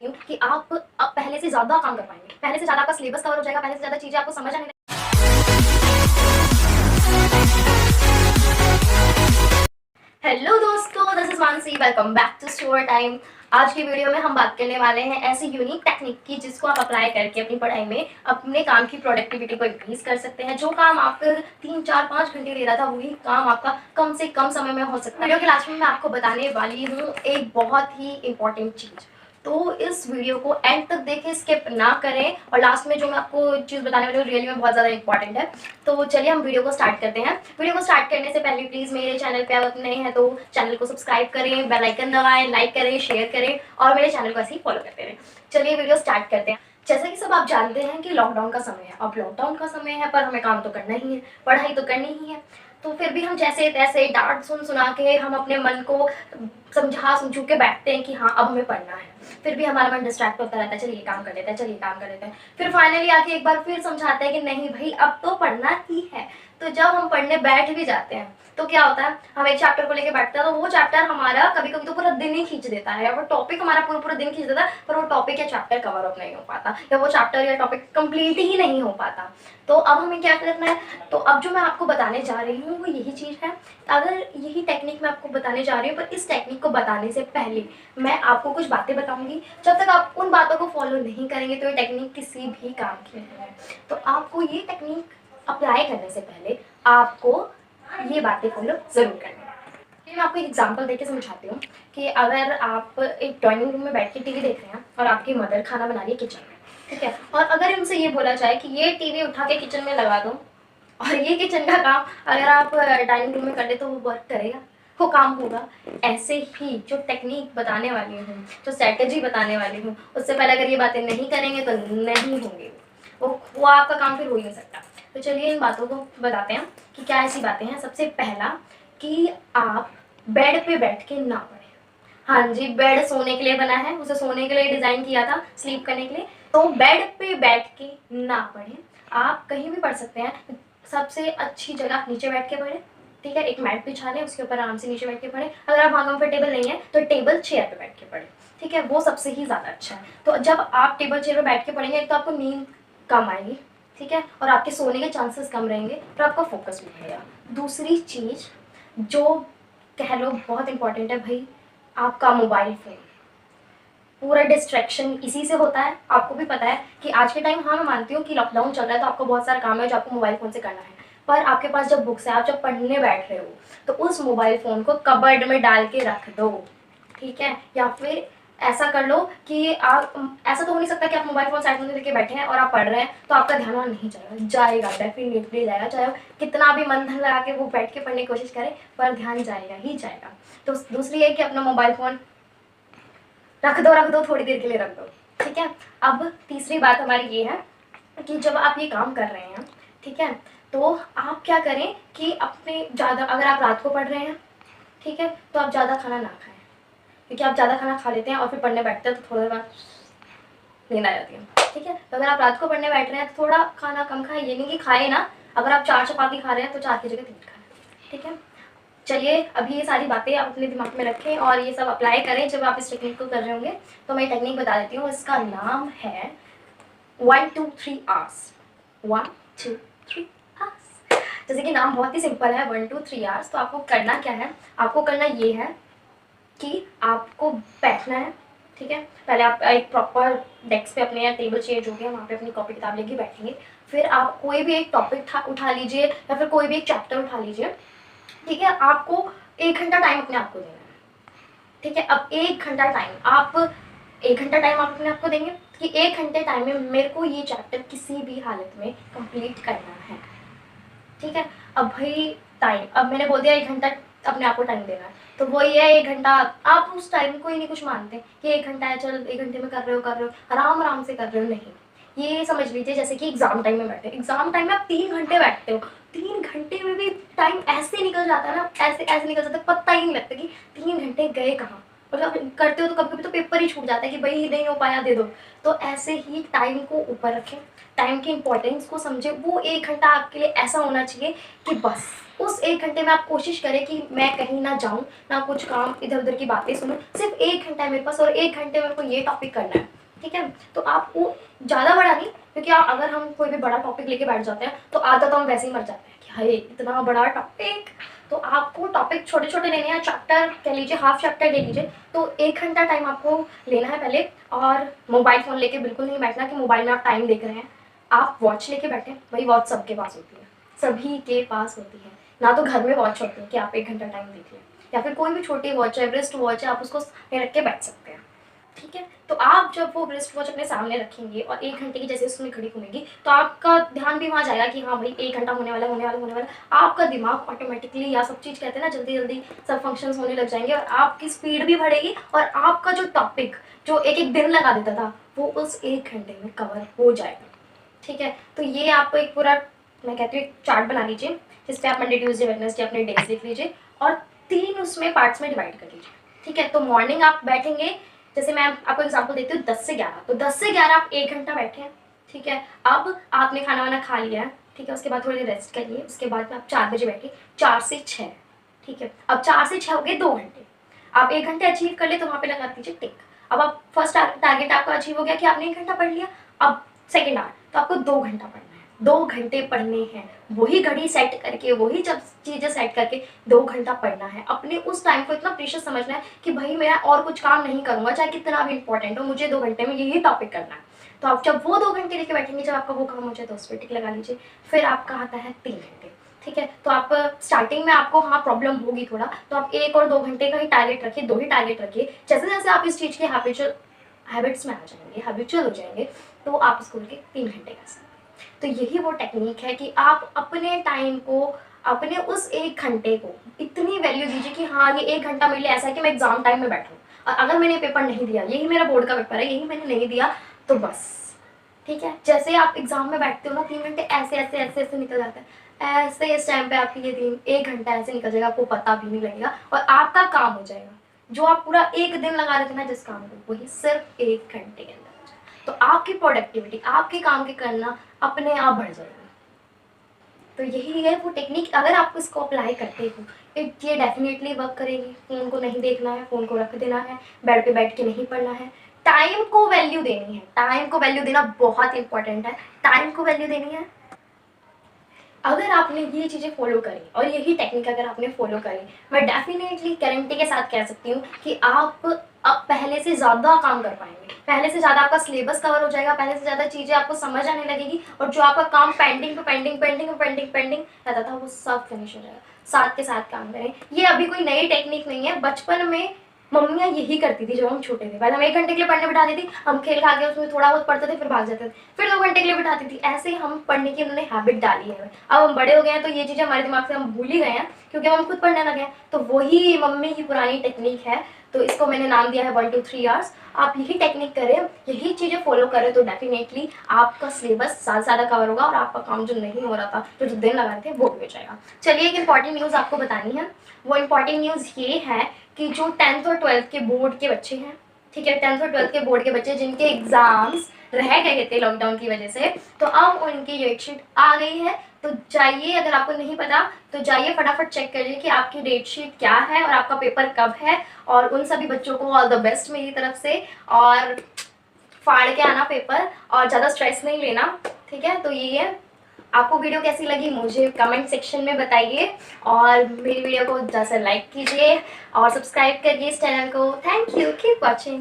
कि आप अब पहले से ज़्यादा काम कर पाएंगे, पहले से ज़्यादा आपका सिलेबस कवर हो जाएगा, पहले से ज़्यादा चीज़ें आपको समझ आने लगेंगी। हेलो दोस्तों, this is Mansi, welcome back to store time. आज की वीडियो में हम बात करने वाले हैं ऐसी यूनिक टेक्निक की जिसको आप अप्लाई करके अपनी पढ़ाई में अपने काम की प्रोडक्टिविटी को इंक्रीज कर सकते हैं। जो काम आपको 3 4 5 घंटे ले रहा था वही काम आपका कम से कम समय में हो सकता है। वीडियो के लास्ट में मैं आपको बताने वाली हूँ एक बहुत ही इंपॉर्टेंट चीज़, तो इस वीडियो को एंड तक देखें, स्किप ना करें। और लास्ट में जो मैं आपको चीज़ बताने वाली हूँ रियली में बहुत ज़्यादा इंपॉर्टेंट है। तो चलिए हम वीडियो को स्टार्ट करते हैं। वीडियो को स्टार्ट करने से पहले प्लीज़ मेरे चैनल पे आप नए हैं तो चैनल को सब्सक्राइब करें, बेल आइकन दबाएं, लाइक करें, शेयर करें और मेरे चैनल को ऐसे ही फॉलो करते रहें। चलिए वीडियो स्टार्ट करते हैं। जैसा कि सब आप जानते हैं कि लॉकडाउन का समय है। अब लॉकडाउन का समय है पर हमें काम तो करना ही है, पढ़ाई तो करनी ही है। तो फिर भी हम जैसे तैसे डांट सुन सुना के हम अपने मन को समझा समझू के बैठते हैं कि हाँ अब हमें पढ़ना है। फिर भी हमारा मन डिस्ट्रैक्ट होता रहता है, चलिए काम कर लेते हैं, चलिए काम कर लेते हैं। फिर फाइनली आके एक बार फिर समझाते हैं कि नहीं भाई अब तो पढ़ना ही है। तो जब हम पढ़ने बैठ भी जाते हैं तो क्या होता है, हम एक चैप्टर को लेके बैठते हैं तो वो चैप्टर हमारा कभी कभी तो पूरा दिन ही खींच देता है, या वो टॉपिक हमारा पूरा पूरा दिन खींच देता है, पर वो टॉपिक या चैप्टर कवर अप नहीं हो पाता, या वो चैप्टर या टॉपिक कंप्लीट ही नहीं हो पाता। तो अब हमें क्या करना है, तो अब जो मैं आपको बताने जा रही हूँ वो यही चीज़ है। अगर यही टेक्निक मैं आपको बताने जा रही हूँ, पर इस टेक्निक को बताने से पहले मैं आपको कुछ बातें बताऊंगी। जब तक आप उन बातों को फॉलो नहीं करेंगे तो ये टेक्निक किसी भी काम की नहीं है। तो आपको ये टेक्निक अप्लाई करने से पहले आपको ये बातें फॉलो जरूर करनी है। मैं आपको एक एग्जांपल देके समझाती हूँ कि अगर आप एक ड्राइंग रूम में बैठ के टीवी देख रहे हैं और आपकी मदर खाना बना रही है किचन में, ठीक है, और अगर उनसे ये बोला जाए कि ये टीवी उठा के किचन में लगा दो और ये किचन का काम अगर आप डाइनिंग रूम में कर ले तो वो वर्क करेगा, वो काम होगा। ऐसे ही जो टेक्निक बताने वाली हूँ, जो स्ट्रैटेजी बताने वाली हूँ, उससे पहले अगर ये बातें नहीं करेंगे तो नहीं होंगे, वो आपका काम फिर हो ही नहीं सकता। तो चलिए इन बातों को बताते हैं कि क्या ऐसी बातें हैं। सबसे पहला कि आप बेड पे बैठ के ना पढ़ें। हाँ जी, बेड सोने के लिए बना है, उसे सोने के लिए डिज़ाइन किया था, स्लीप करने के लिए। तो बेड पे बैठ के ना पढ़ें, आप कहीं भी पढ़ सकते हैं। सबसे अच्छी जगह नीचे बैठ के पढ़ें, ठीक है, एक मैट बिछा लें, उसके ऊपर आराम से नीचे बैठ के पढ़ें। अगर आप वहाँ कंफर्टेबल नहीं है तो टेबल चेयर पे बैठ के पढ़ें, ठीक है, वो सबसे ही ज़्यादा अच्छा है। तो जब आप टेबल चेयर पे बैठ के पढ़ेंगे तो आपको नींद कम आएगी, ठीक है, और आपके सोने के चांसेस कम रहेंगे और आपका फोकस भी बढ़ेगा। दूसरी चीज़ जो कह लो बहुत इंपॉर्टेंट है भाई, आपका मोबाइल फ़ोन। पूरा डिस्ट्रैक्शन इसी से होता है। आपको भी पता है कि आज के टाइम, हाँ मैं मानती हूँ कि लॉकडाउन चल रहा है तो आपको बहुत सारा काम है जो आपको मोबाइल फ़ोन से करना है, पर आपके पास जब बुक्स है, आप जब पढ़ने बैठ रहे हो तो उस मोबाइल फ़ोन को कबर्ड में डाल के रख दो, ठीक है। या फिर ऐसा कर लो कि आप, ऐसा तो हो नहीं सकता कि आप मोबाइल फ़ोन साइड में लेके बैठे हैं और आप पढ़ रहे हैं तो आपका ध्यान वहाँ नहीं जाएगा, डेफिनेटली जाएगा, चाहे कितना भी मन धन लगा के वो बैठ के पढ़ने की कोशिश करे, पर ध्यान जाएगा ही जाएगा। तो दूसरी है कि अपना मोबाइल फ़ोन रख दो, थोड़ी देर के लिए रख दो, ठीक है। अब तीसरी बात हमारी ये है कि जब आप ये काम कर रहे हैं, ठीक है, तो आप क्या करें कि अपने ज़्यादा, अगर आप रात को पढ़ रहे हैं, ठीक है, तो आप ज़्यादा खाना ना खाएं, क्योंकि आप ज़्यादा खाना खा लेते हैं और फिर पढ़ने बैठते हैं तो थोड़ी देर बाद नींद आ जाती है, ठीक है। तो अगर आप रात को पढ़ने बैठ रहे हैं तो थोड़ा खाना कम खाएं, ये नहीं कि खाए ना। अगर आप 4 चपाती खा रहे हैं तो 4 की जगह 3 खाएं, ठीक है। चलिए अभी ये सारी बातें आप अपने दिमाग में रखें और ये सब अप्लाई करें जब आप इस टेक्निक को कर रहे होंगे। तो मैं टेक्निक बता देती हूँ, इसका नाम है 1 2 3 आवर्स। 1 2 3 आवर्स, जैसे कि नाम बहुत ही सिंपल है, 1 2 3 आवर्स। तो आपको करना क्या है, आपको करना ये है कि आपको बैठना है, ठीक है। पहले आप एक प्रॉपर डेस्क पे अपने या टेबल चेयर जो भी है वहाँ पे अपनी कॉपी किताब लेके बैठेंगे। फिर आप कोई भी एक टॉपिक उठा लीजिए या फिर कोई भी एक चैप्टर उठा लीजिए, ठीक है। आपको 1 घंटा टाइम अपने आप को देना है, ठीक है। अब 1 घंटा टाइम आप 1 घंटा टाइम आप अपने आप को देंगे कि 1 घंटे टाइम में मेरे को ये चैप्टर किसी भी हालत में कंप्लीट करना है, ठीक है। अब भाई टाइम, अब मैंने बोल दिया 1 घंटा अपने आप को टाइम देना है, तो वही है 1 घंटा। आप उस टाइम को ही नहीं कुछ मानते कि 1 घंटा है, चल 1 घंटे में कर रहे हो, आराम आराम से कर रहे हो, नहीं। ये समझ लीजिए जैसे कि एग्जाम टाइम में बैठे, एग्जाम टाइम में आप 3 घंटे बैठते हो, 3 घंटे में भी टाइम ऐसे निकल जाता है ना, ऐसे ऐसे निकल जाता है, पता ही नहीं लगता कि 3 घंटे गए कहाँ। मतलब करते हो तो कभी कभी तो पेपर ही छूट जाता है कि भाई नहीं हो पाया, दे दो। तो ऐसे ही टाइम को ऊपर रखें, टाइम की इंपॉर्टेंस को समझे। वो 1 घंटा आपके लिए ऐसा होना चाहिए कि बस उस 1 घंटे में आप कोशिश करें कि मैं कहीं ना जाऊँ, ना कुछ काम इधर-उधर की बातें सुनूँ, सिर्फ़ 1 घंटा है मेरे पास और 1 घंटे में मेरे को ये टॉपिक करना है, ठीक है? तो आप वो ज़्यादा बड़ा नहीं, क्योंकि अगर हम कोई भी बड़ा टॉपिक लेके बैठ जाते हैं, तो आधा तो हम वैसे ही मर जाते हैं कि हाय! इतना बड़ा टॉपिक। तो आपको टॉपिक छोटे-छोटे लेने हैं, चैप्टर कह लीजिए, हाफ चैप्टर ले लीजिए, तो 1 घंटा टाइम आपको लेना है पहले। और मोबाइल फ़ोन लेके बिल्कुल नहीं बैठना कि मोबाइल में आप टाइम देख रहे हैं। आप वॉच लेके बैठें, वही वॉच सबके पास होती है, सभी के पास होती है। ना तो घर में वॉच होती है कि आप 1 घंटा टाइम देख लें, या फिर कोई भी छोटी वॉच है, रिस्ट वॉच है, आप उसको सामने रख के बैठ सकते हैं, ठीक है? तो आप जब वो रिस्ट वॉच अपने सामने रखेंगे और 1 घंटे की जैसे उसमें घड़ी घूमेगी, तो आपका ध्यान भी वहाँ जाएगा कि हाँ भाई 1 घंटा होने वाला, होने वाला, होने वाला। आपका दिमाग ऑटोमेटिकली, या सब चीज़ कहते हैं ना, जल्दी-जल्दी सब फंक्शंस होने लग जाएँगे और आपकी स्पीड भी बढ़ेगी और आपका जो टॉपिक जो एक-एक दिन लगा देता था, वो उस 1 घंटे में कवर हो जाएगा, ठीक है? तो ये आपको एक पूरा, मैं कहती हूँ, एक चार्ट बना लीजिए, जिस पे आप मंडे, ट्यूसडे, वेडनेसडे अपने डेज़ लिख लीजिए और 3 उसमें पार्ट्स में डिवाइड कर लीजिए, ठीक है? तो मॉर्निंग आप बैठेंगे, जैसे मैं आपको एग्जांपल देती हूँ 10 से 11, तो 10 से 11 आप 1 घंटा बैठे हैं, ठीक है? अब आपने खाना-वाना खा लिया है, ठीक है? उसके बाद थोड़ी देर रेस्ट करिए, उसके बाद में आप 4 बजे बैठिए, 4 से 6, ठीक है? अब 4 से 6 हो गए 2 घंटे। आप 1 घंटे अचीव कर लिए तो वहाँ पे लगा दीजिए टिक। अब आप फर्स्ट टारगेट आपका अचीव हो गया कि आपने 1 घंटा पढ़ लिया, अब सेकंड आवर, तो आपको 2 घंटा पढ़ना है, 2 घंटे पढ़ने हैं। वही घड़ी सेट करके, वही सब चीज़ें सेट करके 2 घंटा पढ़ना है। अपने उस टाइम को इतना प्रीशियस समझना है कि भाई मैं और कुछ काम नहीं करूँगा, चाहे कितना भी इंपॉर्टेंट हो, मुझे 2 घंटे में यही टॉपिक करना है। तो आप जब वो 2 घंटे लेके बैठेंगे, जब आपका वो काम हो जाए तो उस पे टिक लगा लीजिए। फिर आपका आता है 3 घंटे, ठीक है? तो आप स्टार्टिंग में आपको हाँ प्रॉब्लम होगी थोड़ा, तो आप 1 और 2 घंटे का ही टारगेट रखिए, 2 ही टारगेट रखिए। जैसे-जैसे आप इस चीज़ के हैबिट्स में आ जाएँगे, हैबिचुअल हो जाएँगे, तो आप इसको लेके 3 घंटे कर सकते हैं। तो यही वो टेक्नीक है कि आप अपने टाइम को, अपने उस 1 घंटे को इतनी वैल्यू दीजिए कि हाँ, ये 1 घंटा मेरे लिए ऐसा है कि मैं एग्ज़ाम टाइम में बैठूँ, और अगर मैंने पेपर नहीं दिया, यही मेरा बोर्ड का पेपर है, यही मैंने नहीं दिया, तो बस, ठीक है? जैसे आप एग्ज़ाम में बैठते हो ना, 3 घंटे ऐसे निकल जाते हैं। ऐसे इस टाइम पे आपकी ये 1 घंटा ऐसे निकल जाएगा, आपको पता भी नहीं लगेगा और आपका काम हो जाएगा। जो आप पूरा 1 दिन लगा रहे थे ना जिस काम को, वही सिर्फ़ 1 घंटे के अंदर हो जाएगा। तो आपकी प्रोडक्टिविटी, आपके काम के करना अपने आप बढ़ जाएगी। तो यही है वो टेक्निक, अगर आप इसको अप्लाई करते हो, ये डेफ़िनेटली वर्क करेगी। फ़ोन को नहीं देखना है, फ़ोन को रख देना है, बेड पे बैठ के नहीं पढ़ना है। टाइम को वैल्यू देनी है, टाइम को वैल्यू देना बहुत इम्पोर्टेंट है। टाइम को वैल्यू देनी है, अगर आपने ये चीज़ें फ़ॉलो करी और यही टेक्निक अगर आपने फ़ॉलो करी, मैं डेफ़िनेटली गारंटी के साथ कह सकती हूँ कि आप अब पहले से ज़्यादा काम कर पाएँगे। पहले से ज़्यादा आपका सिलेबस कवर हो जाएगा, पहले से ज़्यादा चीज़ें आपको समझ आने लगेगी और जो आपका काम पेंडिंग रहता था, वो सब फिनिश हो जाएगा। साथ के साथ काम करें। ये अभी कोई नई टेक्निक नहीं है, बचपन में मम्मियाँ यही करती थी जब हम छोटे थे। पहले हम 1 घंटे के लिए पढ़ने बिठा देती, हम खेल खा के उसमें थोड़ा बहुत पढ़ते थे, फिर भाग जाते थे। फिर 2 घंटे के लिए बिठाती थी। ऐसे ही हम पढ़ने की उन्होंने हैबिट डाली है। अब हम बड़े हो गए हैं तो ये चीज़ें हमारे दिमाग से हम भूल ही गए हैं, क्योंकि अब हम खुद पढ़ने लगे हैं। तो वही मम्मी की पुरानी टेक्निक है, तो इसको मैंने नाम दिया है 1 2 3 आवर्स। आप यही टेक्निक करें, यही चीज़ें फ़ॉलो करें, तो डेफ़िनेटली आपका सिलेबस ज़्यादा से ज़्यादा कवर होगा और आपका काम जो नहीं हो रहा था, जो दिन लगा रहे थे, वो भी हो जाएगा। चलिए, एक इम्पॉर्टेंट न्यूज़ आपको बतानी है। वो इम्पॉर्टेंट न्यूज़ ये है कि जो 10th और 12th के बोर्ड के बच्चे हैं, ठीक है, 10th और 12th के बोर्ड के बच्चे जिनके एग्ज़ाम्स रह गए थे लॉकडाउन की वजह से, तो अब उनकी डेट शीट आ गई है। तो जाइए, अगर आपको नहीं पता तो जाइए फटाफट चेक करिए कि आपकी डेट शीट क्या है और आपका पेपर कब है। और उन सभी बच्चों को ऑल द बेस्ट मेरी तरफ से, और फाड़ के आना पेपर और ज़्यादा स्ट्रेस नहीं लेना, ठीक है? तो ये है। आपको वीडियो कैसी लगी मुझे कमेंट सेक्शन में बताइए, और मेरी वीडियो को ज़्यादा से लाइक कीजिए और सब्सक्राइब करिए इस चैनल को। Thank you, keep watching.